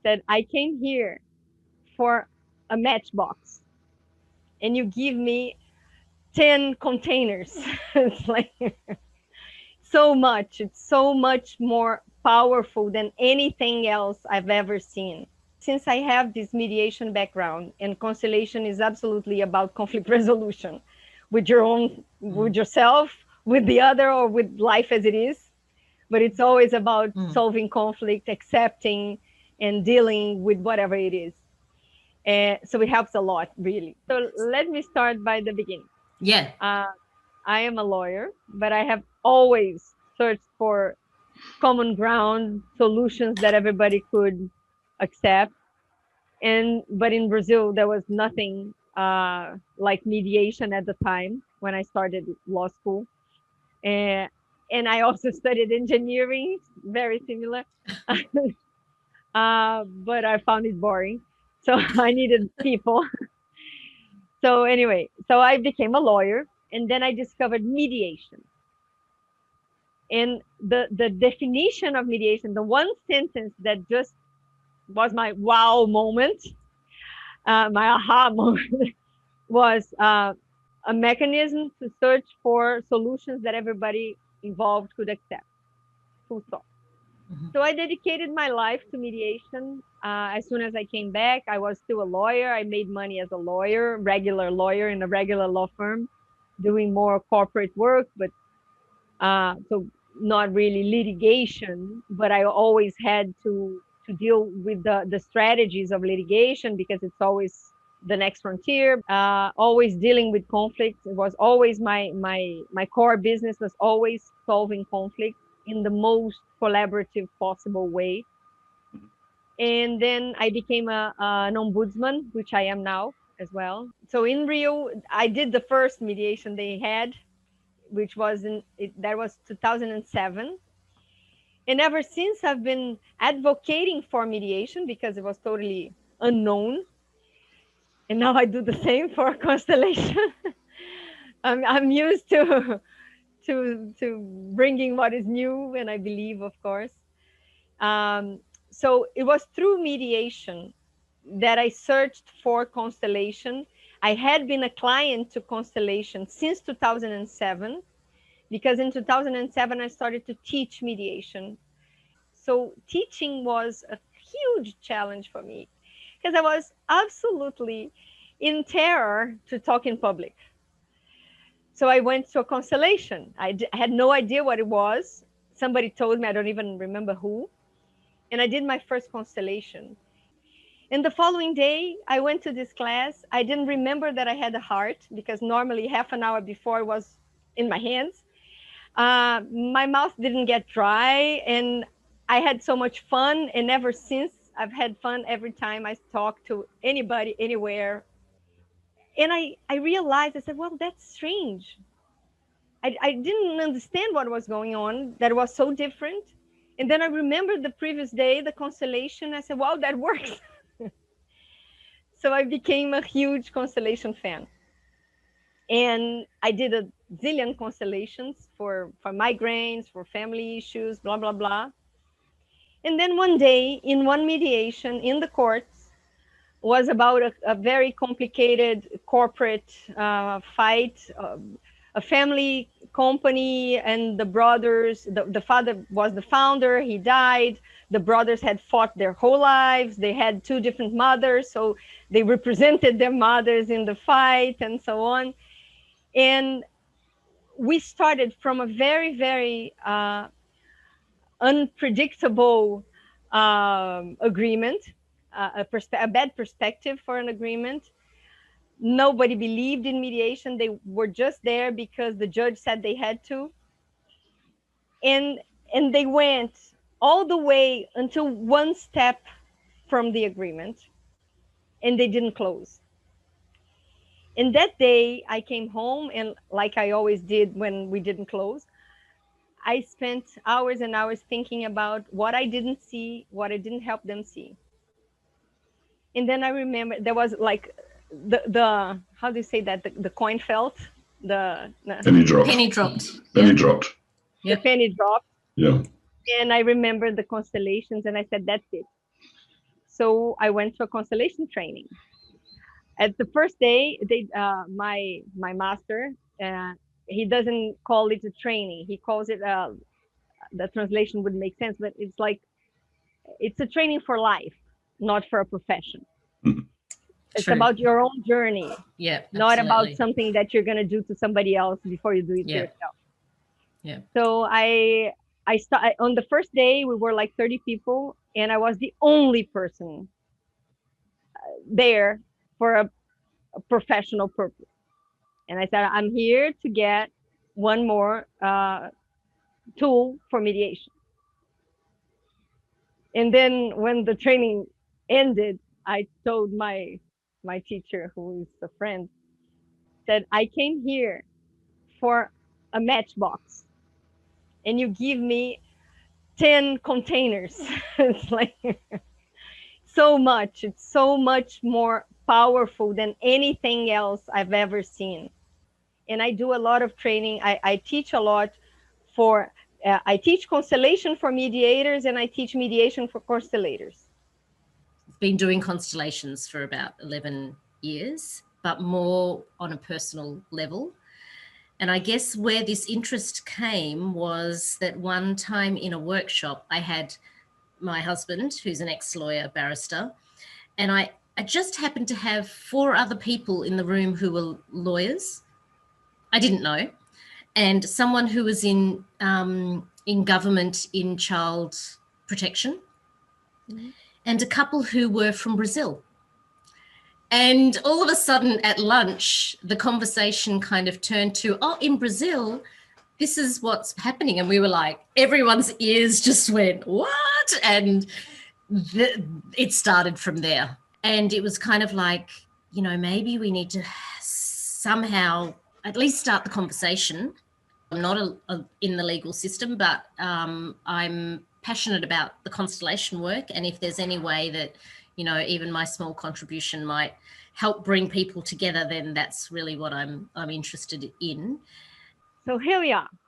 said, I came here for a matchbox and you give me 10 containers. It's like so much. It's so much more powerful than anything else I've ever seen. Since I have this mediation background and constellation is absolutely about conflict resolution with your own, with yourself, with the other, or with life as it is. But it's always about solving conflict, accepting, and dealing with whatever it is. So it helps a lot, really. So let me start by the beginning. Yeah. I am a lawyer, but I have always searched for common ground solutions that everybody could accept. And but in Brazil, there was nothing like mediation at the time when I started law school. And and I also studied engineering, very similar. But I found it boring. So I needed people. So anyway, so I became a lawyer and then I discovered mediation. And the definition of mediation, the one sentence that just was my wow moment, my aha moment, was a mechanism to search for solutions that everybody involved could accept. Full stop. So I dedicated my life to mediation. As soon as I came back, I was still a lawyer. I made money as a lawyer, regular lawyer in a regular law firm, doing more corporate work, but so not really litigation. But I always had to deal with the strategies of litigation because it's always the next frontier. Always dealing with conflicts. It was always my core business was always solving conflicts in the most collaborative possible way. And then I became an ombudsman, which I am now as well. So in Rio, I did the first mediation they had, which was that was 2007. And ever since, I've been advocating for mediation because it was totally unknown. And now I do the same for constellation. I'm used to bringing what is new, and I believe, of course. So it was through mediation that I searched for constellation. I had been a client to constellation since 2007 because in 2007 I started to teach mediation. So teaching was a huge challenge for me because I was absolutely in terror to talk in public. So I went to a constellation. I had no idea what it was. Somebody told me, I don't even remember who. And I did my first constellation. And the following day, I went to this class. I didn't remember that I had a heart because normally half an hour before I was in my hands. My mouth didn't get dry, and I had so much fun. And ever since, I've had fun every time I talk to anybody, anywhere. And I realized, I said, well, that's strange. I didn't understand what was going on. That was so different. And then I remembered the previous day, the constellation. I said, wow, that works. So I became a huge constellation fan. And I did a zillion constellations for migraines, for family issues, blah, blah, blah. And then one day, in one mediation in the courts, was about a very complicated corporate fight, a family company, and the brothers, the father was the founder, he died. The brothers had fought their whole lives. They had two different mothers, so they represented their mothers in the fight and so on. And we started from a very, very unpredictable agreement, a bad perspective for an agreement. Nobody believed in mediation. They were just there because the judge said they had to. And they went all the way until one step from the agreement, and they didn't close. And that day I came home, and like I always did when we didn't close, I spent hours and hours thinking about what I didn't see, what I didn't help them see. And then I remember there was like the how do you say that, the coin felt, the Penny dropped. Penny dropped. Penny dropped. the penny dropped. Yeah. And I remembered the constellations, and I said, that's it. So I went to a constellation training. At the first day, my master, uh, he doesn't call it a training. He calls it, the translation would make sense, but it's like, it's a training for life, not for a profession. It's True. about your own journey, Yeah, not about absolutely. something that you're going to do to somebody else before you do it to Yeah. yourself. Yeah. So on the first day, we were like 30 people, and I was the only person there for a professional purpose. And I said, I'm here to get one more tool for mediation. And then when the training ended, I told my teacher, who is a friend, said, I came here for a matchbox, and you give me 10 containers. It's like so much. It's so much more powerful than anything else I've ever seen. And I do a lot of training. I teach a lot for, I teach constellation for mediators, and I teach mediation for constellators. Been doing constellations for about 11 years, but more on a personal level. And I guess where this interest came was that one time in a workshop, I had my husband, who's an ex-lawyer barrister, and I just happened to have 4 other people in the room who were lawyers. I didn't know. And someone who was in government in child protection, and a couple who were from Brazil. And all of a sudden at lunch, the conversation kind of turned to, oh, in Brazil, this is what's happening. And we were like, everyone's ears just went, what? And it started from there. And it was kind of like, you know, maybe we need to somehow at least start the conversation. I'm not in the legal system, but I'm passionate about the constellation work. And if there's any way that, you know, even my small contribution might help bring people together, then that's really what I'm interested in. So here we are.